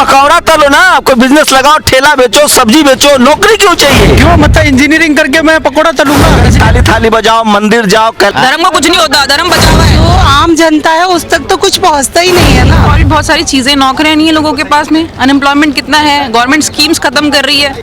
पकौड़ा तलो ना, कोई बिजनेस लगाओ, ठेला बेचो, सब्जी बेचो, नौकरी क्यों चाहिए? क्यों मतलब इंजीनियरिंग करके मैं पकौड़ा तलूंगा? थाली थाली बजाओ, मंदिर जाओ, धर्म को कुछ नहीं होता, धर्म बचावा है। जो आम जनता है उस तक तो कुछ पहुंचता ही नहीं है ना। और भी बहुत सारी चीजें, नौकरियां नहीं है लोगों के पास में, अनएम्प्लॉयमेंट कितना है, गवर्नमेंट स्कीम्स खत्म कर रही है।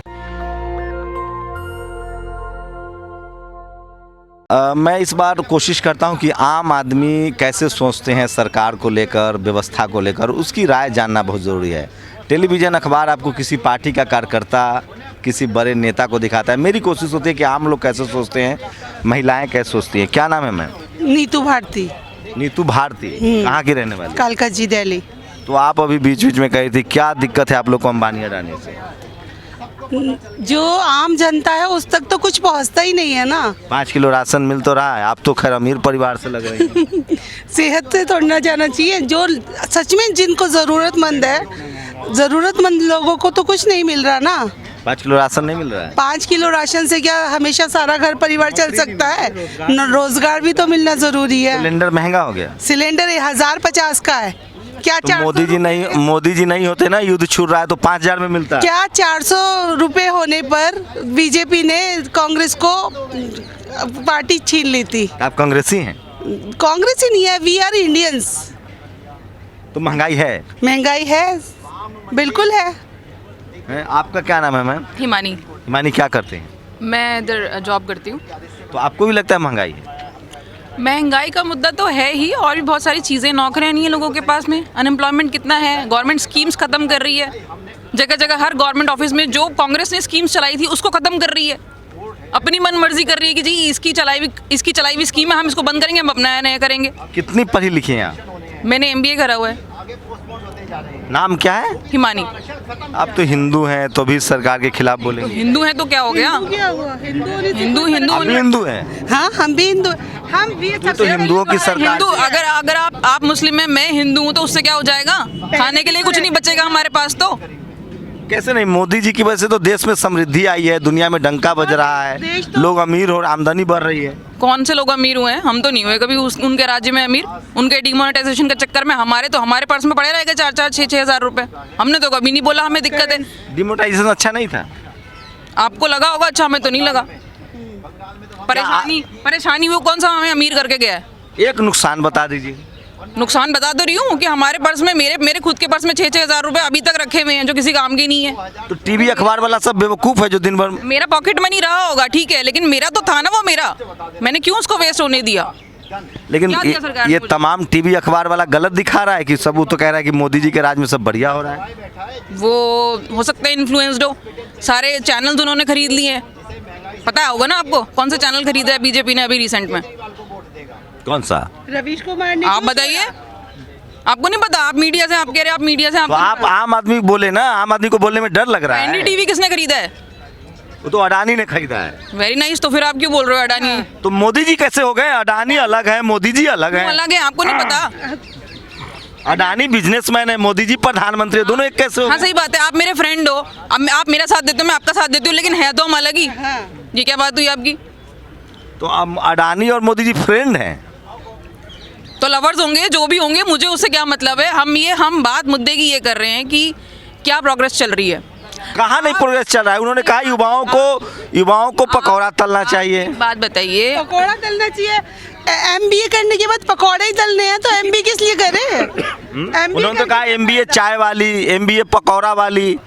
मैं इस बार कोशिश करता हूं कि आम आदमी कैसे सोचते हैं सरकार को लेकर, व्यवस्था को लेकर, उसकी राय जानना बहुत ज़रूरी है। टेलीविज़न अखबार आपको किसी पार्टी का कार्यकर्ता, किसी बड़े नेता को दिखाता है। मेरी कोशिश होती है कि आम लोग कैसे सोचते हैं, महिलाएं कैसे सोचती हैं। क्या नाम है मैम? नीतू भारती। नीतू भारती, कहाँ की रहने वाली? कालका जी, दिल्ली। तो आप अभी बीच बीच में कही थी, क्या दिक्कत है आप लोग को अंबानी अडानी से? जो आम जनता है उस तक तो कुछ पहुंचता ही नहीं है ना। 5 किलो राशन मिल तो रहा है, आप तो खैर अमीर परिवार से लग रही हैं। सेहत से थोड़ा जाना चाहिए। जो सच में जिनको ज़रूरतमंद है, ज़रूरतमंद लोगों को तो कुछ नहीं मिल रहा ना। 5 किलो राशन नहीं मिल रहा है? 5 किलो राशन से क्या हमेशा सारा घर परिवार चल सकता है? रोजगार भी तो मिलना ज़रूरी है। सिलेंडर महंगा हो गया। सिलेंडर 1050 का है। क्या तो मोदी जी नहीं होते ना, युद्ध छूट रहा है तो 5000 में मिलता है। क्या 400 रुपए होने पर बीजेपी ने कांग्रेस को पार्टी छीन ली थी? आप कांग्रेसी हैं? कांग्रेस ही नहीं है, वी आर इंडियंस। तो महंगाई है? महंगाई है, बिल्कुल है। आपका क्या नाम है मैम? हिमानी। हिमानी, क्या करते हैं? मैं इधर जॉब करती हूँ। तो आपको भी लगता है महंगाई है? महंगाई का मुद्दा तो है ही, और भी बहुत सारी चीज़ें, नौकरियां नहीं है लोगों के पास में, अनएम्प्लॉयमेंट कितना है, गवर्नमेंट स्कीम्स खत्म कर रही है। जगह जगह हर गवर्नमेंट ऑफिस में जो कांग्रेस ने स्कीम्स चलाई थी उसको खत्म कर रही है। अपनी मन मर्जी कर रही है कि जी इसकी चलाई हुई स्कीम है, हम इसको बंद करेंगे, हम अपना नया करेंगे। कितनी पढ़ी लिखी हैं आप? मैंने MBA करा हुआ है। नाम क्या है? हिमानी। आप तो हिंदू हैं तो भी सरकार के खिलाफ बोलेंगे? हिंदू है तो क्या हो गया? क्या हुआ? हिंदू आप भी हिंदू हैं? हाँ, हम भी हिंदू। हम भी तो हिंदुओं की सरकार। हिंदू, अगर आप मुस्लिम हैं, मैं हिंदू हूँ, तो उससे क्या हो जाएगा? खाने के लिए कुछ नहीं बचेगा हमारे पास तो। कैसे नहीं? मोदी जी की वजह से तो देश में समृद्धि आई है, दुनिया में डंका बज रहा है, लोग अमीर हो, आमदनी बढ़ रही है। कौन से लोग अमीर हुए हैं? हम तो नहीं हुए कभी उनके राज्य में अमीर। उनके डिमोनेटाइजेशन के चक्कर में हमारे पर्स में पड़े रहेगा 4-4, 6-6 हज़ार रुपए। हमने तो कभी नहीं बोला हमें दिक्कत है। डिमोनेटाइजेशन अच्छा नहीं था? आपको लगा होगा अच्छा, हमें तो नहीं लगा। परेशानी वो कौन सा हमें अमीर करके गया है? एक नुकसान बता दीजिए। नुकसान बता तो रही हूँ कि हमारे पर्स में, मेरे खुद के पर्स में 6-6 हज़ार रुपए अभी तक रखे हुए हैं जो किसी काम के नहीं है। तो टीवी अखबार वाला सब बेवकूफ है जो दिन भर। मेरा पॉकेट मनी रहा होगा, ठीक है, लेकिन मेरा तो था ना वो मेरा, मैंने क्यों उसको वेस्ट होने दिया? लेकिन क्या दिया सरकार ने ये मुझे? तमाम टीवी अखबार वाला गलत दिखा रहा है कि सब, वो तो कह रहा है कि मोदी जी के राज में सब बढ़िया हो रहा है। वो हो सकता है इन्फ्लुएंस्ड हो, सारे चैनल्स उन्होंने खरीद लिए हैं। पता होगा ना आपको कौन सा चैनल खरीदा है बीजेपी ने अभी रिसेंट में? कौन सा? रवीश कुमार ने। आप बताइए, आपको नहीं पता? आप मीडिया से, आप कह रहे हैं आप मीडिया से। तो आप आम आदमी बोले ना, आम आदमी को बोलने में डर लग रहा है। NDTV किसने खरीदा है? वो तो अडानी ने खरीदा है। Very nice. तो फिर आप क्यों बोल रहे हो अडानी? तो मोदी जी कैसे हो गए? अडानी अलग है, मोदी जी अलग है। अलग है, आपको नहीं पता? अडानी बिजनेसमैन है, मोदी जी प्रधानमंत्री, दोनों एक कैसे हो हाँ गए? सही बात है, आप मेरे फ्रेंड हो, अब आप मेरा साथ देते हो, मैं आपका साथ देती हूँ, लेकिन है तो हम अलग ही। ये क्या बात हुई आपकी? तो अब अडानी और मोदी जी फ्रेंड हैं? तो लवर्स होंगे, जो भी होंगे, मुझे उससे क्या मतलब है? हम बात मुद्दे की ये कर रहे हैं कि क्या प्रोग्रेस चल रही है। कहाँ नहीं प्रोग्रेस चल रहा है? उन्होंने कहा युवाओं को पकौड़ा तलना चाहिए। बात बताइए। पकौड़ा तलना चाहिए। MBA करने के बाद पकौड़े ही तलने हैं तो MBA किस लिए करे? उन्होंने तो कहा MBA चाय वाली, MBA पकौड़ा वाली,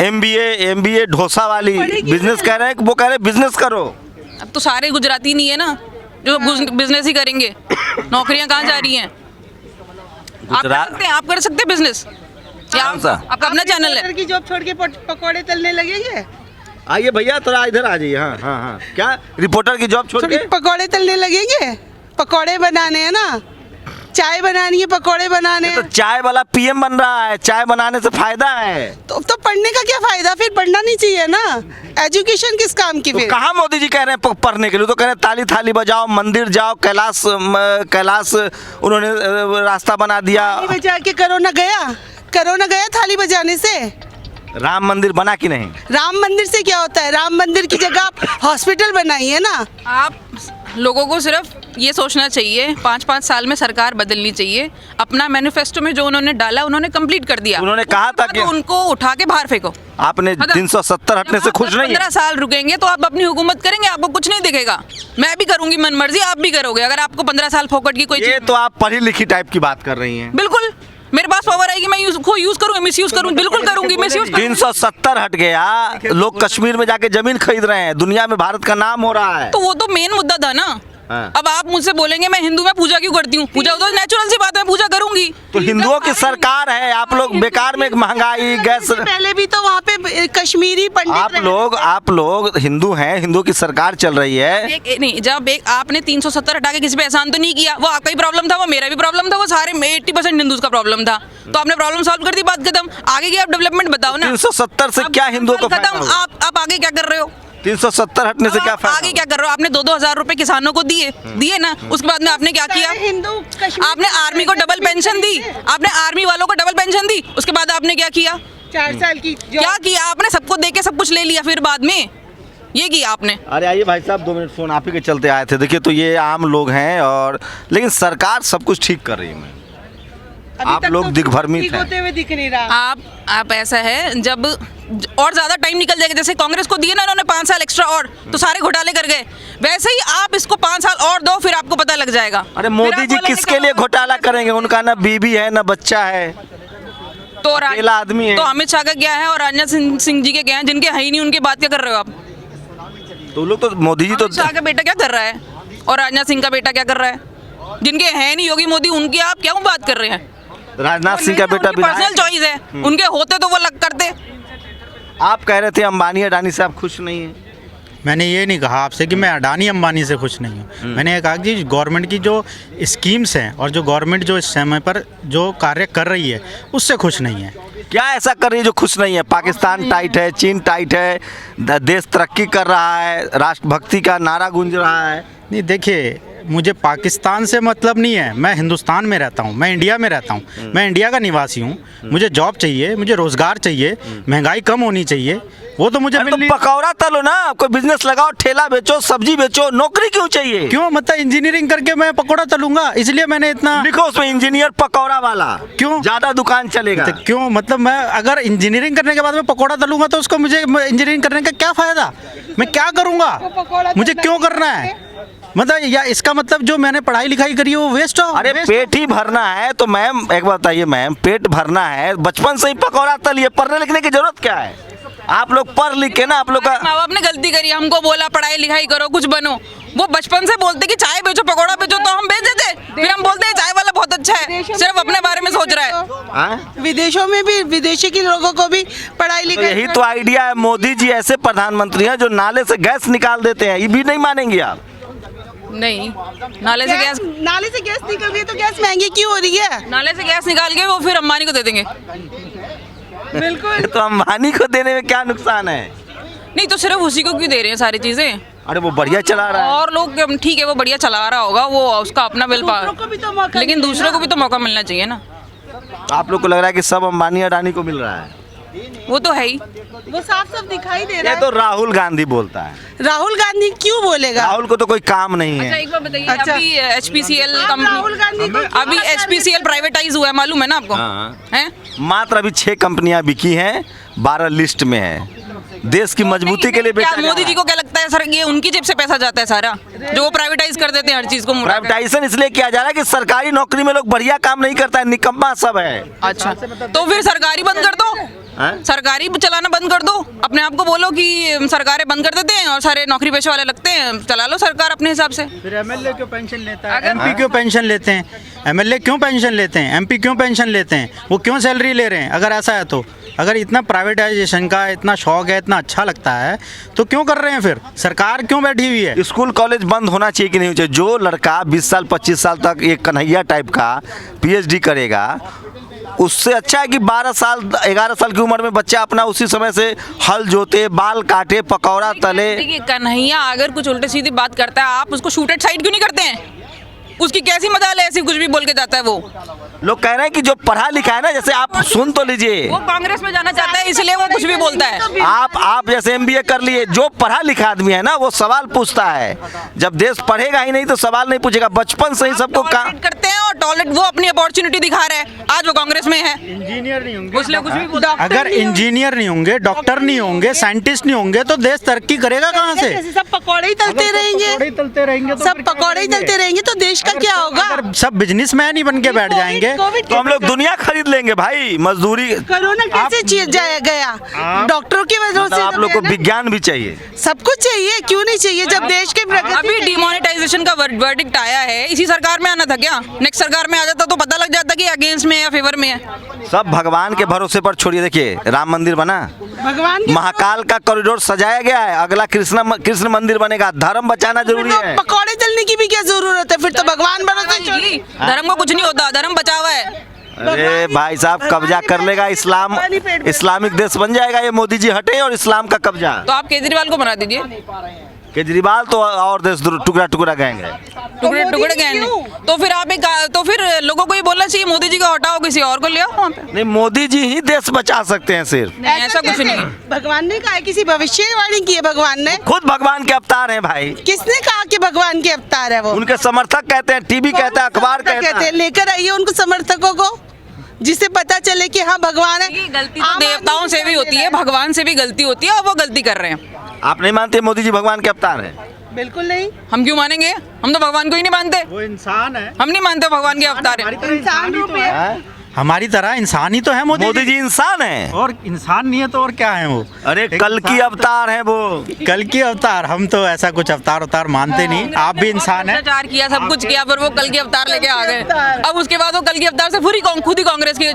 MBA डोसा वाली। बिजनेस कह रहे हैं, वो कह रहे हैं बिजनेस करो। अब तो सारे गुजराती नहीं है ना जो बिजनेस ही करेंगे। नौकरियां कहाँ जा रही हैं? आप कर सकते हैं बिजनेस? क्या आपका अपना चैनल है? की जॉब छोड़ के पकौड़े तलने लगेंगे? आइए भैया, थोड़ा इधर आ जाइए। हाँ हाँ हाँ, क्या रिपोर्टर की जॉब छोड़ के पकौड़े तलने लगेंगे? पकौड़े बनाने हैं ना, चाय बनानी है, पकौड़े बनाने हैं। तो चाय वाला PM बन रहा है, चाय बनाने से फायदा है। तो पढ़ने का क्या फायदा? फिर पढ़ना नहीं चाहिए ना? एजुकेशन किस काम की? फिर कहाँ मोदी जी कह रहे हैं पढ़ने के लिए? तो कह रहे हैं ताली थाली बजाओ, मंदिर जाओ, कैलाश उन्होंने रास्ता बना दिया। थाली बजा के कोरोना गया थाली बजाने से? राम मंदिर बना कि नहीं? राम मंदिर से क्या होता है? राम मंदिर की जगह आप हॉस्पिटल बनाइए ना। आप लोगों को सिर्फ ये सोचना चाहिए 5-5 साल में सरकार बदलनी चाहिए। अपना मैनिफेस्टो में जो उन्होंने डाला उन्होंने कंप्लीट कर दिया। उन्होंने कहा था कि तो उनको उठा के बाहर फेंको। आपने 370 हटने से खुश नहीं है? 15 साल रुकेंगे तो आप अपनी हुकूमत करेंगे, आपको कुछ नहीं दिखेगा। मैं भी करूंगी मन मर्जी, आप भी करोगे। अगर आपको 15 साल फोकट की कोई ये चीज, तो आप पढ़ी लिखी टाइप की बात कर रही हैं। बिल्कुल मेरे पास पावर आएगी, मैं उसको यूज करूंगी, मिस यूज करूंगी, बिल्कुल करूंगी, मिस यूज 370 हट गया, लोग कश्मीर में जाके जमीन खरीद रहे हैं, दुनिया में भारत का नाम हो रहा है। तो वो तो मेन मुद्दा था ना। हाँ। अब आप मुझसे बोलेंगे मैं हिंदू में पूजा क्यों करती हूँ, पूजा तो नेचुरल सी बात है, पूजा करूंगी। तो हिंदुओं की सरकार है, आप लोग बेकार में महंगाई गैस। पहले भी तो वहाँ पे कश्मीरी पंडित आप लोग हिंदू हैं, हिंदुओं की सरकार चल रही है। नहीं, जब आपने 370 हटा के किसी पे एहसान तो नहीं किया, वो आपका ही प्रॉब्लम था, वो मेरा भी प्रॉब्लम था, वो सारे 80% हिंदूज का प्रॉब्लम था। तो आपने प्रॉब्लम सॉल्व कर दी, बात खत्म। आगे की आप डेवलपमेंट बताओ ना। 370 से क्या हिंदुओं को फायदा खत्म। हुआ? आप आगे क्या कर रहे हो? 370 हटने से क्या फायदा? आगे क्या कर रहे हो? आपने 2-2 हजार रुपए किसानों को दिए ना। उसके बाद में आपने क्या किया? हिंदू आपने आर्मी को डबल पेंशन दी, आपने आर्मी वालों को डबल पेंशन दी। उसके बाद आपने क्या किया? 4 साल की क्या किया आपने? सबको दे के सब कुछ ले लिया, फिर बाद में ये किया आपने। अरे आइए भाई साहब, 2 मिनट, फोन आप ही के चलते आए थे। देखिए, तो ये आम लोग हैं, और लेकिन सरकार सब कुछ ठीक कर रही है। आप लोग दिग्भ्रमित हैं। होते हुए दिख नहीं रहा। आप ऐसा है, जब और ज्यादा टाइम निकल जाएगा, जैसे कांग्रेस को दिए ना उन्होंने 5 साल एक्स्ट्रा और, तो सारे घोटाले कर गए, वैसे ही आप इसको 5 साल और दो, फिर आपको पता लग जाएगा। अरे मोदी जी किसके लिए घोटाला करेंगे? उनका ना बीबी है ना बच्चा है, तो अकेला आदमी है। तो अमित शाह का क्या है और राजनाथ सिंह जी के क्या है, जिनके है ही नहीं, उनकी बात क्या कर रहे हो आप? तो लोग तो मोदी जी तो अमित शाह का बेटा क्या कर रहा है और राजनाथ सिंह का बेटा क्या कर रहा है? जिनके है नहीं योगी मोदी, उनकी आप क्या बात कर रहे हैं? राजनाथ सिंह का बेटा पर्सनल चॉइस है, उनके होते तो वो लग करते। आप कह रहे थे अंबानी अडानी से आप खुश नहीं हैं। मैंने ये नहीं कहा आपसे कि मैं अडानी अंबानी से खुश नहीं हूँ। मैंने ये कहा कि गवर्नमेंट की जो स्कीम्स हैं और जो गवर्नमेंट जो इस समय पर जो कार्य कर रही है उससे खुश नहीं है। क्या ऐसा कर रही है जो खुश नहीं है? पाकिस्तान टाइट है, चीन टाइट है, देश तरक्की कर रहा है, राष्ट्रभक्ति का नारा गूंज रहा है। नहीं, देखिए, मुझे पाकिस्तान से मतलब नहीं है। मैं हिंदुस्तान में रहता हूँ, मैं इंडिया में रहता हूँ, मैं इंडिया का निवासी हूँ। मुझे जॉब चाहिए, मुझे रोज़गार चाहिए, महंगाई कम होनी चाहिए, वो तो मुझे मिल तो पकौड़ा तलो ना, कोई बिजनेस लगाओ, ठेला बेचो, सब्जी बेचो, नौकरी क्यों चाहिए? क्यों? मतलब इंजीनियरिंग करके मैं पकौड़ा तलूंगा, इसलिए मैंने इतना लिखो उसमें इंजीनियर पकौड़ा वाला। क्यों? ज्यादा दुकान चलेगा। तो क्यों? मतलब मैं अगर इंजीनियरिंग करने के बाद में पकौड़ा तलूंगा तो उसको मुझे इंजीनियरिंग करने का क्या फायदा? मैं क्या करूंगा? मुझे क्यों करना है? मतलब या इसका मतलब जो मैंने पढ़ाई लिखाई करी है वो वेस्ट हो? अरे पेट ही भरना है तो मैम एक बात बताइए, मैम पेट भरना है, बचपन से ही पकौड़ा तलिए, पढ़ने लिखने की जरूरत क्या है? आप लोग पढ़ लिख के ना, आप लोग का माँ बाप ने गलती करी, हमको बोला पढ़ाई लिखाई करो, कुछ बनो। वो बचपन से बोलते कि चाय बेचो, पकौड़ा बेचो, तो हम बेच देते। फिर हम बोलते हैं चाय वाला बहुत अच्छा है, सिर्फ अपने बारे में सोच रहा है। विदेशों में भी विदेशी के लोगों को भी पढ़ाई तो लिखाई। यही तो आइडिया है। मोदी जी ऐसे प्रधानमंत्री हैं जो नाले से गैस निकाल देते हैं, ये भी नहीं मानेंगे आप? नहीं, नाले से गैस निकल रही है तो गैस महंगी क्यों हो रही है? नाले से गैस निकाल के वो फिर अंबानी को दे देंगे। बिल्कुल। तो अंबानी को देने में क्या नुकसान है? नहीं तो सिर्फ उसी को क्यों दे रहे हैं सारी चीजें? अरे वो बढ़िया चला रहा है। और लोग ठीक है, वो बढ़िया चला रहा होगा, वो उसका अपना बिल पार, दूसरों को भी तो मौका लेकिन मिले दूसरों ना। को भी तो मौका मिलना चाहिए ना। आप लोग को लग रहा है कि सब अंबानी अडानी को मिल रहा है? वो तो है ही। वो साफ साफ दिखाई दे रहा ये है। तो राहुल गांधी बोलता है। राहुल गांधी क्यों बोलेगा? राहुल को तो कोई काम नहीं अच्छा है। एक बार बताइए, अच्छा। अभी HPCL राहुल गांधी कंपनी, को अभी HPCL प्राइवेटाइज हुआ है, मालूम है ना आपको? हाँ। हैं? मात्र अभी 6 कंपनियां बिकी हैं, 12 लिस्ट में है। देश की मजबूती के लिए क्या बेचा मोदी जी को क्या लगता है सर, ये उनकी जेब से पैसा जाता है सारा, जो वो प्राइवेटाइज कर देते हैं हर चीज को? प्राइवेटाइजेशन इसलिए किया जा रहा है कि सरकारी नौकरी में लोग बढ़िया काम नहीं करता है, निकम्मा सब है। अच्छा, तो फिर सरकारी बंद कर दो, हैं? सरकारी चलाना बंद कर दो। अपने आप को बोलो कि सरकारें बंद कर देते हैं और सारे नौकरी पेशे वाले लगते हैं, चला लो सरकार अपने हिसाब से। फिर एमएलए क्यों पेंशन लेता है? एमपी क्यों पेंशन लेते हैं? एमएलए क्यों पेंशन लेते हैं? एमपी क्यों पेंशन लेते हैं? वो क्यों सैलरी ले रहे हैं? अगर ऐसा है तो, अगर इतना प्राइवेटाइजेशन का इतना शौक है, इतना अच्छा लगता है, तो क्यों कर रहे हैं? फिर सरकार क्यों बैठी हुई है? स्कूल कॉलेज बंद होना चाहिए कि नहीं चाहिए? जो लड़का 20 साल 25 साल तक एक कन्हैया टाइप का PhD करेगा, उससे अच्छा है कि 12 साल 11 साल की उम्र में बच्चा अपना उसी समय से हल जोते, बाल काटे, पकौड़ा तले। देखिए, कन्हैया अगर कुछ उल्टे सीधी बात करता है, आप उसको शूटेड साइड क्यों नहीं करते हैं? उसकी कैसी मजाल है, ऐसी कुछ भी बोल के जाता है वो लोग कह रहे हैं कि जो पढ़ा लिखा है ना, जैसे आप सुन तो लीजिए, वो कांग्रेस में जाना चाहता है इसलिए वो कुछ भी बोलता है। आप जैसे MBA कर लिए, जो पढ़ा लिखा आदमी है ना वो सवाल पूछता है। जब देश पढ़ेगा ही नहीं तो सवाल नहीं पूछेगा। बचपन से ही सबको काम करते हैं और टॉयलेट वो अपनी अपॉर्चुनिटी दिखा रहे हैं। आज वो कांग्रेस में है, इंजीनियर नहीं होंगे, उसने कुछ भी बोला। अगर इंजीनियर नहीं होंगे, डॉक्टर नहीं होंगे, साइंटिस्ट नहीं होंगे तो देश तरक्की करेगा कहाँ से? सब पकौड़े ही तलते रहेंगे, सब पकौड़े ही तलते रहेंगे तो देश का क्या होगा? अगर सब बिजनेसमैन ही बन के बैठ जाएंगे तो हम लोग दुनिया खरीद लेंगे भाई। मजदूरी कोरोना कैसे जाया गया? डॉक्टरों की वजह से। आप लोग को विज्ञान भी चाहिए, सब कुछ चाहिए, क्यों नहीं चाहिए जब देश के प्रगति। अभी डिमोनेटाइजेशन का वर्डिक्ट आया है, इसी सरकार में आना था क्या? नेक्स्ट सरकार में आ जाता तो पता लग जाता कि अगेंस्ट में है या फेवर में है। सब भगवान के भरोसे पर छोड़िए। देखिए राम मंदिर बना, भगवान महाकाल का कॉरिडोर सजाया गया है, अगला कृष्ण मंदिर बनेगा। धर्म बचाना जरूरी है। पकौड़े तलने की भी क्या जरूरत है? फिर तो भगवान भरोसे छोड़िए। धर्म को कुछ नहीं होता, धर्म बचा हुआ है। अरे भाई साहब, कब्जा कर लेगा इस्लाम, इस्लामिक देश बन जाएगा ये। मोदी जी हटे और इस्लाम का कब्जा। तो आप केजरीवाल को बना दीजिए। केजरीवाल तो और देश टुकड़ा टुकड़ा गएंगे, टुकड़े टुकड़े गए। तो फिर आप तो फिर लोगों को ये बोलना चाहिए मोदी जी को हटाओ, किसी और को ले आओ वहाँ पे। नहीं, मोदी जी ही देश बचा सकते हैं सिर्फ। नहीं, ऐसा कुछ नहीं। भगवान ने कहा है, किसी भविष्यवाणी की है भगवान ने? खुद भगवान के अवतार हैं भाई। किसने कहा कि भगवान के अवतार है वो? उनके समर्थक कहते हैं, टीवी कहता है, अखबार कहता है। लेकर आइए उनको समर्थकों को, जिससे पता चले कि हाँ भगवान है। गलती तो देवताओं से भी होती है, भगवान से भी गलती होती है और वो गलती कर रहे हैं। आप नहीं मानते मोदी जी भगवान के अवतार हैं? बिल्कुल नहीं। हम क्यों मानेंगे? हम तो भगवान को ही नहीं मानते। वो इंसान है, हम नहीं मानते भगवान के अवतार है। इंसान रूप है। हमारी तरह इंसान ही तो है मोदी जी इंसान है, और इंसान नहीं है तो और क्या है वो? अरे कल की अवतार है वो। कल की अवतार? हम तो ऐसा कुछ अवतार मानते नहीं। आप भी इंसान है। भ्रष्टाचार किया, सब कुछ किया, फिर वो कल के अवतार लेके आ गए। अब उसके बाद वो कल के अवतार से खुद ही कांग्रेस के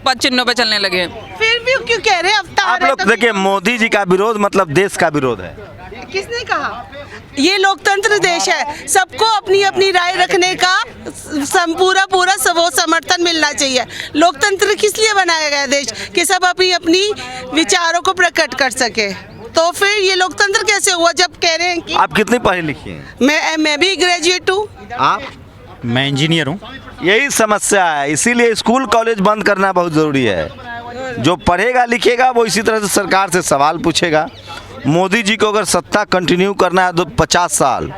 पद चिन्हों पे चलने लगे। फिर भी क्यों कह रहे हैं अवतार? आप लोग देखिए, मोदी जी का विरोध मतलब देश का विरोध है। किसने कहा? ये लोकतंत्र देश है, सबको अपनी अपनी राय रखने का पूरा वो समर्थन मिलना चाहिए। लोकतंत्र किस लिए बनाया गया देश? कि सब अपनी अपनी विचारों को प्रकट कर सके। तो फिर ये लोकतंत्र कैसे हुआ जब कह रहे हैं कि आप कितनी पढ़ी लिखी हैं? मैं भी ग्रेजुएट हूँ। आप? मैं इंजीनियर हूँ। यही समस्या है, इसीलिए स्कूल कॉलेज बंद करना बहुत ज़रूरी है। जो पढ़ेगा लिखेगा वो इसी तरह से सरकार से सवाल पूछेगा। मोदी जी को अगर सत्ता कंटिन्यू करना है तो 50 साल,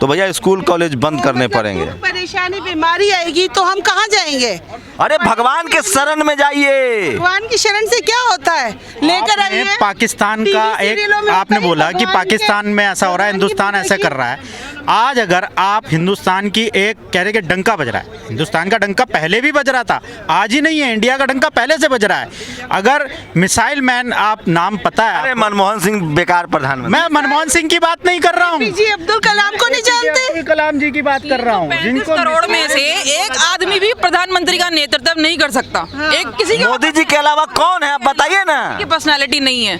तो भैया स्कूल कॉलेज बंद करने पड़ेंगे। परेशानी बीमारी आएगी तो हम कहाँ जाएंगे? अरे भगवान के शरण में जाइए। भगवान की शरण से क्या होता है? लेकर आइए। पाकिस्तान का एक आपने बोला कि पाकिस्तान में ऐसा हो रहा है, हिंदुस्तान ऐसा कर रहा है। आज अगर आप हिंदुस्तान की एक कह रहे कि डंका बज रहा है, हिंदुस्तान का डंका पहले भी बज रहा था, आज ही नहीं है, इंडिया का डंका पहले से बज रहा है। अगर मिसाइल मैन, आप नाम पता है? अरे मनमोहन सिंह बेकार प्रधानमंत्री। मैं मनमोहन सिंह की बात नहीं कर रहा हूँ, जी अब्दुल कलाम को नहीं जानते? अब्दुल कलाम जी की बात कर रहा हूँ। 35 करोड़ में से एक आदमी भी प्रधानमंत्री का नेतृत्व नहीं कर सकता। एक किसी की मोदी जी के अलावा कौन है आप बताइए ना। पर्सनालिटी नहीं है,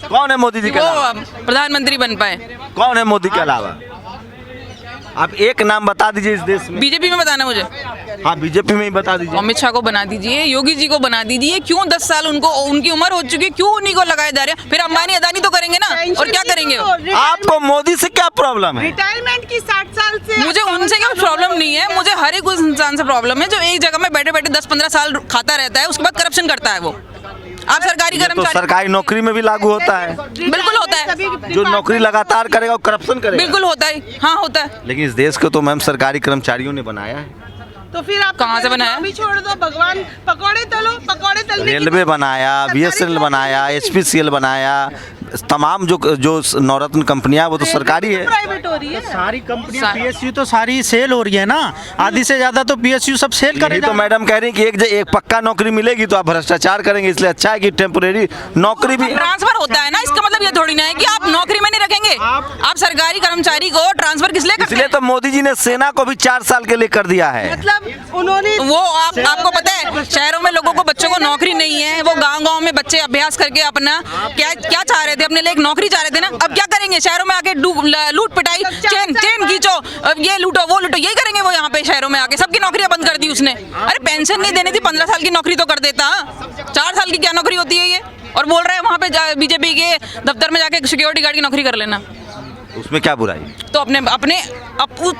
कौन है मोदी जी के अलावा? वो प्रधानमंत्री बन पाए। कौन है मोदी के अलावा? आप एक नाम बता दीजिए इस देश में। बीजेपी में बताना मुझे। हाँ, बीजेपी में ही बता दीजिए। अमित शाह को बना दीजिए, योगी जी को बना दीजिए। क्यों 10 साल उनको, उनकी उम्र हो चुकी है, क्यों उन्हीं को लगाए जा रहे हैं? फिर अंबानी अदानी तो करेंगे ना, और क्या करेंगे? आपको मोदी से क्या प्रॉब्लम है? रिटायरमेंट की 60 साल से। मुझे उनसे क्या प्रॉब्लम नहीं है, मुझे हर एक उस इंसान से प्रॉब्लम है जो एक जगह में बैठे बैठे 10-15 साल खाता रहता है, उसके बाद करप्शन करता है। वो आप सरकारी तो कर्मचारी, सरकारी नौकरी में भी लागू होता है। बिल्कुल होता है। जो नौकरी लगातार करेगा वो करप्शन करेगा। बिल्कुल होता है, हाँ होता है। लेकिन इस देश को तो मैम सरकारी कर्मचारियों ने बनाया है। तो फिर आप कहाँ से बनाया? अभी छोड़ दो, भगवान पकौड़े तलो, पकौड़े तलने की रेलवे बनाया, BSNL बनाया, HPCL बनाया, तमाम जो नवरत्न कंपनियां वो तो सरकारी है। प्राइवेट हो रही है। सारी कंपनियां PSU तो सारी सेल हो रही है ना, आधी से ज्यादा तो PSU सब सेल यही करेगा। तो मैडम कह रही कि एक पक्का नौकरी मिलेगी तो आप भ्रष्टाचार करेंगे, इसलिए अच्छा है कि टेम्पोरेरी नौकरी भी। ट्रांसफर होता है ना, इसका मतलब ये थोड़ी ना है कि आप नौकरी में नहीं रखेंगे। आप सरकारी कर्मचारी को ट्रांसफर किस लिए करते इसलिए हैं? तो मोदी जी ने सेना को भी 4 साल के लिए कर दिया है। मतलब उन्होंने वो आपको पता है, शहरों में लोगों को, बच्चों को नौकरी नहीं है, वो गांव-गांव में बच्चे अभ्यास करके अपना क्या चाह रहे थे, अपने लिए एक नौकरी चाह रहे थे ना। अब क्या करेंगे? शहरों में आके लूट पिटाई, चेन खींचो, अब ये लूटो वो लूटो, यही करेंगे वो यहाँ पे शहरों में आके। सबकी नौकरियां बंद कर दी उसने। अरे पेंशन नहीं देनी थी, 15 साल की नौकरी तो कर देता। 4 साल की क्या नौकरी होती है ये? और बोल रहे हैं वहाँ पे बीजेपी के दफ्तर में जाके सिक्योरिटी गार्ड की नौकरी कर लेना। उसमें क्या बुराई? तो अपने अपने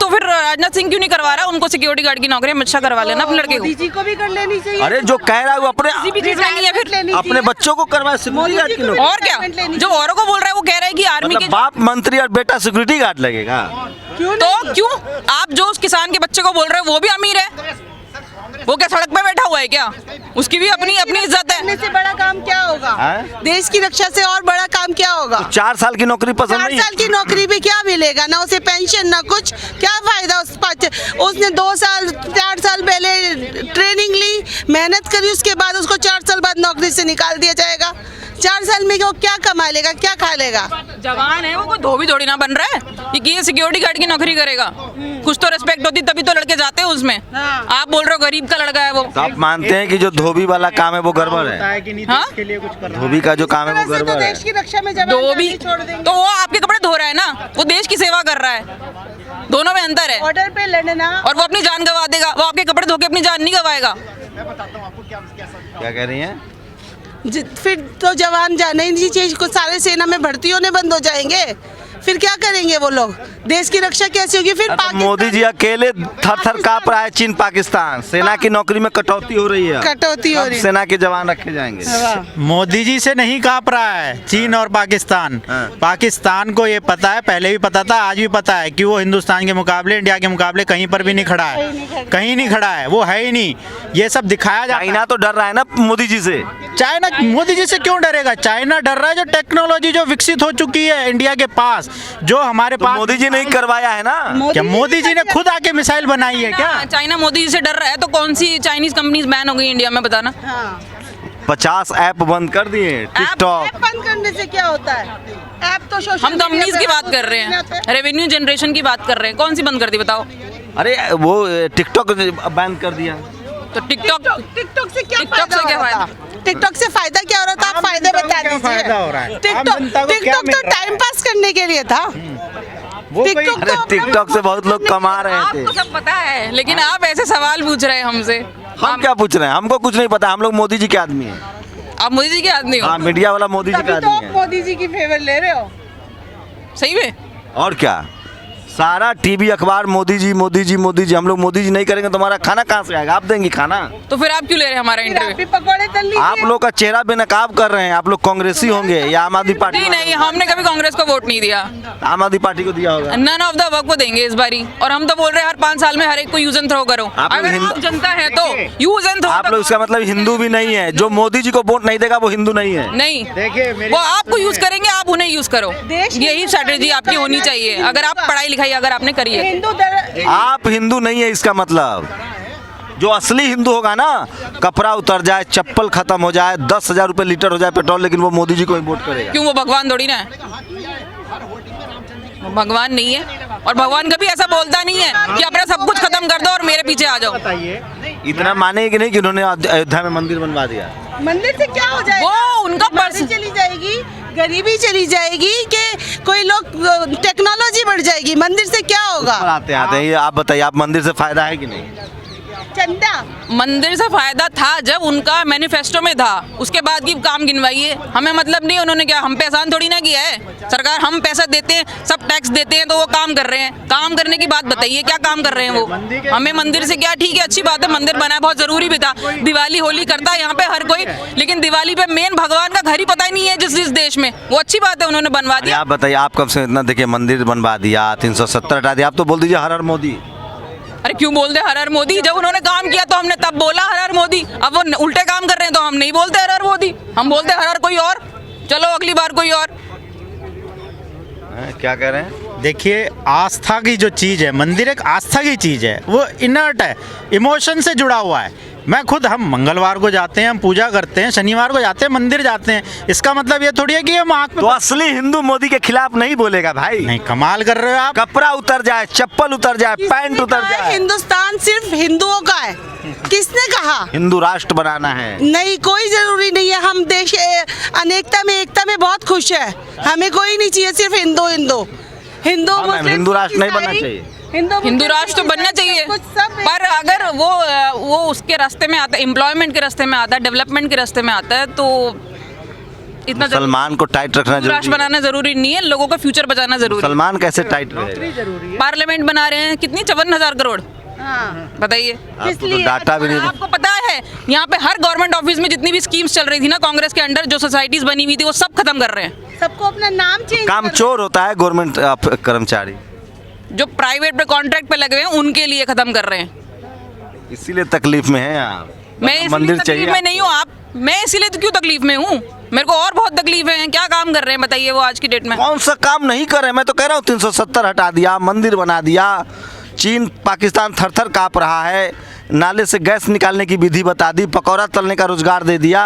तो फिर राजनाथ सिंह क्यों नहीं करवा रहा? उनको सिक्योरिटी गार्ड की नौकरी अमित शाह करवा लेना अपने लड़के मोदी को। जी को भी कर लेनी चाहिए। अरे जो कह रहा है वो अपने किसी भी चीज में नहीं है फिर। अपने बच्चों को करवाए सिक्योरिटी गार्ड की नौकरी। और क्या, जो औरों को बोल रहा है वो कह रहा है कि आर्मी मतलब के बाप मंत्री और बेटा सिक्योरिटी गार्ड लगेगा। तो क्यों आप जो उस किसान के बच्चे को बोल रहे हो वो भी अमीर है? वो क्या सड़क पे बैठा हुआ है क्या? उसकी भी अपनी अपनी इज्जत है। करने से बड़ा काम क्या होगा? हैं? देश की रक्षा से और बड़ा काम क्या होगा? 4 साल की नौकरी पसंद 4 नहीं साल की नौकरी भी क्या मिलेगा? ना उसे पेंशन ना कुछ, क्या फायदा उसने 2 साल 4 साल पहले ट्रेनिंग ली, मेहनत करी, उसके बाद उसको 4 साल बाद नौकरी से निकाल दिया जाएगा। 4 साल में वो क्या कमा लेगा, क्या खा लेगा? जवान है वो, कोई धोबी थोड़ी ना बन रहा है कि ये सिक्योरिटी गार्ड की नौकरी करेगा। कुछ तो रेस्पेक्ट होती तभी तो लड़के जाते हैं उसमें। हाँ। आप बोल रहे हो गरीब का लड़का है वो। तो आप मानते हैं कि जो धोबी वाला काम है वो गड़बड़ है? कि नहीं हाँ? देश के लिए कुछ कर रहा है। धोबी का जो काम है वो वैसे तो गड़बड़ है। देश की रक्षा में जवान धोबी जाने छोड़ देंगे। तो वो आपके कपड़े धो रहा है ना, वो देश की सेवा कर रहा है। दोनों में अंतर है। बॉर्डर पे लड़ना और वो अपनी जान गंवा देगा, वो आपके कपड़े धो के अपनी जान नहीं गंवाएगा। क्या कह रही हैं? फिर तो जवान जाना ही नहीं चाहिए, कुछ सारे सेना में भर्ती होने बंद हो जाएंगे, फिर क्या करेंगे वो लोग? देश की रक्षा कैसे होगी? फिर तो मोदी जी अकेले थर थर कांप रहा है चीन पाकिस्तान, सेना की नौकरी में कटौती हो रही है। कटौती हो कब रही है। सेना के जवान रखे जाएंगे? मोदी जी से नहीं कांप रहा है चीन और पाकिस्तान। हाँ। पाकिस्तान को ये पता है, पहले भी पता था, आज भी पता है कि वो हिंदुस्तान के मुकाबले, इंडिया के मुकाबले कहीं पर भी नहीं खड़ा है, कहीं नहीं खड़ा है, वो है ही नहीं। ये सब दिखाया जाता है। चाइना तो डर रहा है ना मोदी जी से। चाइना मोदी जी से क्यों डरेगा? चाइना डर रहा है जो टेक्नोलॉजी जो विकसित हो चुकी है इंडिया के पास, जो हमारे तो पास। मोदी जी ने ही करवाया है ना। क्या मोदी जी ने खुद आके मिसाइल बनाई है क्या? चाइना मोदी जी से डर रहा है तो कौन सी चाइनीज कंपनीज बैन हो गई इंडिया में, बताना। 50 ऐप बंद कर दिए टिकटॉक। ऐप बंद करने से क्या होता है? ऐप तो सोशल हम कंपनीज की बात कर रहे हैं, रेवेन्यू जनरेशन की बात कर रहे हैं। कौन सी बंद कर दी बताओ? अरे वो टिकटॉक बैन कर दिया। तो टिकटॉक टिकटॉक से क्या टिकटॉक से क्या फायदा? टिकटॉक से फायदा क्या हो रहा था? आप फायदे बता क्या दीजिए। फायदा हो रहा है? आम टिकटॉक जनता को क्या टिकटॉक मिल तो रहा है? टाइम पास करने के लिए था। वो कोई- टिकटॉक अरे तो टिकटॉक से बहुत लोग कमा रहे थे। आपको सब पता है, लेकिन आप ऐसे सवाल पूछ रहे हैं हमसे। हम क्या पूछ रहे हैं? हमको कुछ नहीं पता, हम लोग मोदी जी के आदमी हैं। आप मोदी जी के आदमी हो? हाँ, मीडिया वाला मोदी जी तभी का तो आदमी आप है। मोदी जी की फेवर ले रहे हो। सही में? और क्या, सारा टीवी अखबार मोदी जी मोदी जी मोदी जी। हम लोग मोदी जी नहीं करेंगे तो हमारा खाना कहाँ से आएगा? आप देंगी खाना? तो फिर आप क्यों ले रहे हैं हमारा फिर आप भी इंटरव्यू? पकौड़े तल लीजिए। आप लोग का चेहरा बेनकाब कर रहे हैं। आप लोग कांग्रेसी होंगे या आम आदमी पार्टी? नहीं नहीं, हमने कभी कांग्रेस को वोट नहीं दिया। आम आदमी पार्टी को दिया होगा। नन ऑफ द वर्क को देंगे इस बारी। और हम तो बोल रहे हैं हर 5 साल में हर एक को यूज एंड थ्रो करो। आप लोग अगर हिंदू- आप जनता है तो यूज एंड थ्रो। आप लोग इसका मतलब हिंदू भी नहीं है। जो मोदी जी को वोट नहीं देगा वो हिंदू नहीं है। नहीं, देखिए मेरी वो बात आपको सुनिए। यूज करेंगे, आप उन्हें यूज करो। देश यही हिंदू स्ट्रेटेजी का आपकी है होनी ना, चाहिए हिंदू अगर आप का। पढ़ाई लिखाई अगर आपने करी है। हिंदू आप हिंदू नहीं है इसका मतलब। जो असली हिंदू होगा ना, कपड़ा उतर जाए, चप्पल खत्म हो जाए, 10,000 रुपए लीटर हो जाए पेट्रोल, लेकिन वो मोदी जी को ही वोट करेगा। क्यों? वो भगवान थोड़ी ना है, वो भगवान नहीं है। और भगवान कभी ऐसा बोलता नहीं है कि अपना सब कुछ खत्म कर दो और मेरे पीछे आ जाओ। बताइए इतना माने कि नहीं कि उन्होंने अयोध्या में मंदिर बनवा दिया? मंदिर से क्या हो जाएगा? वो उनका बीमारी पर्स- चली जाएगी, गरीबी चली जाएगी, कि कोई लोग टेक्नोलॉजी बढ़ जाएगी। मंदिर से क्या होगा? आते आते ये आप बताइए, आप मंदिर से फायदा है कि नहीं? चंदा मंदिर से फायदा था जब उनका मैनिफेस्टो में था, उसके बाद की काम गिनवाइए। हमें मतलब नहीं उन्होंने क्या, हम पे एहसान थोड़ी ना किया है। सरकार हम पैसा देते हैं, सब टैक्स देते हैं, तो वो काम कर रहे हैं। काम करने की बात बताइए, क्या काम कर रहे हैं वो? हमें मंदिर से क्या, ठीक है अच्छी बात है, मंदिर बना है, बहुत जरूरी भी था। दिवाली होली करता है यहाँ पे हर कोई, लेकिन दिवाली पे मेन भगवान का घर ही पता ही नहीं है जिस देश में। वो अच्छी बात है, उन्होंने बनवा अरे दिया। आप बताइए, आप कब से इतना देखिए मंदिर बनवा दिया, 370 हटा दिया, आप तो बोल दीजिए हर हर मोदी। अरे क्यों बोल दे हर हर मोदी? जब उन्होंने काम किया तो हमने तब बोला हर हर मोदी। अब वो उल्टे काम कर रहे हैं तो हम नहीं बोलते हर हर मोदी, हम बोलते हर हर कोई और। चलो अगली बार कोई और। क्या कह रहे हैं? देखिए आस्था की जो चीज़ है, मंदिर एक आस्था की चीज़ है, वो इनर्ट है, इमोशन से जुड़ा हुआ है। मैं खुद, हम मंगलवार को जाते हैं, हम पूजा करते हैं, शनिवार को जाते हैं, मंदिर जाते हैं। इसका मतलब ये थोड़ी है कि हम आँख तो पे असली हिंदू मोदी के खिलाफ नहीं बोलेगा भाई। नहीं, कमाल कर रहे हो आप। कपड़ा उतर जाए, चप्पल उतर जाए, पैंट उतर किसने कहा जाए। हिंदुस्तान सिर्फ हिंदुओं का है? किसने कहा? हिंदू राष्ट्र बनाना है। नहीं, कोई जरूरी नहीं है। हम देश अनेकता में एकता में बहुत खुश है। हमें कोई नहीं चाहिए सिर्फ हिंदू हिंदू हिंदू हाँ, मैम, मुस्लिम, हिंदू राष्ट्र नहीं बनना ईसाई, चाहिए। हिंदू राष्ट्र तो बनना चाहिए, पर अगर वो उसके रास्ते में आता है, एम्प्लॉयमेंट के रास्ते में आता है, डेवलपमेंट के रास्ते में आता है, तो इतना मुसलमान को टाइट रखना राष्ट्र जरूरी है। बनाना जरूरी नहीं है, लोगों का फ्यूचर बचाना जरूरी है। मुसलमान कैसे टाइट रहेगा? पार्लियामेंट बना रहे हैं कितनी 54,000 करोड़, बताइए। आपको तो डाटा भी नहीं। आपको पता है यहाँ पे हर गवर्नमेंट ऑफिस में जितनी भी स्कीम्स चल रही थी ना कांग्रेस के अंडर, जो सोसाइटीज बनी हुई थी वो सब खत्म कर रहे हैं। सबको अपना नाम चेंज काम चोर होता है गवर्नमेंट कर्मचारी, जो प्राइवेट पे कॉन्ट्रैक्ट पे लगे हुए हैं उनके लिए खत्म कर रहे हैं। इसीलिए तकलीफ में है आप। मैं इसलिए मंदिर तकलीफ चाहिए में नहीं हूँ आप, मैं इसीलिए तो क्यों तकलीफ में हूँ, मेरे को और बहुत तकलीफ है। क्या काम कर रहे हैं बताइए वो आज की डेट में? कौन सा काम नहीं कर रहे? मैं तो कह रहा हूँ 370 हटा दिया, मंदिर बना दिया, चीन पाकिस्तान थर थर काँप रहा है, नाले से गैस निकालने की विधि बता दी, पकौड़ा तलने का रोजगार दे दिया।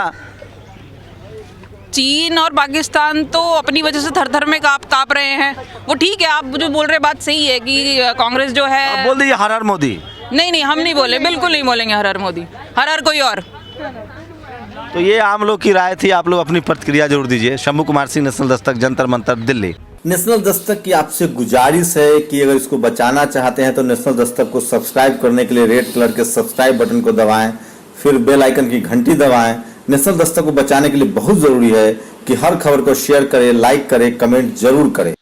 चीन और पाकिस्तान तो अपनी वजह से थर-थर में काँप रहे हैं। वो ठीक है, आप जो बोल रहे बात सही है कि कांग्रेस जो है। अब बोल दीजिए हर हर मोदी। नहीं, हम नहीं बोले, बिल्कुल नहीं बोलेंगे हर हर मोदी, हर कोई और। तो ये आम लोग की राय थी, आप लोग अपनी प्रतिक्रिया जरूर दीजिए। शंभू कुमार सिंह, नेशनल दस्तक, जंतर मंतर, दिल्ली। नेशनल दस्तक की आपसे गुजारिश है कि अगर इसको बचाना चाहते हैं तो नेशनल दस्तक को सब्सक्राइब करने के लिए रेड कलर के सब्सक्राइब बटन को दबाएं, फिर बेल आइकन की घंटी दबाएं। नेशनल दस्तक को बचाने के लिए बहुत जरूरी है कि हर खबर को शेयर करें, लाइक करें, कमेंट जरूर करें।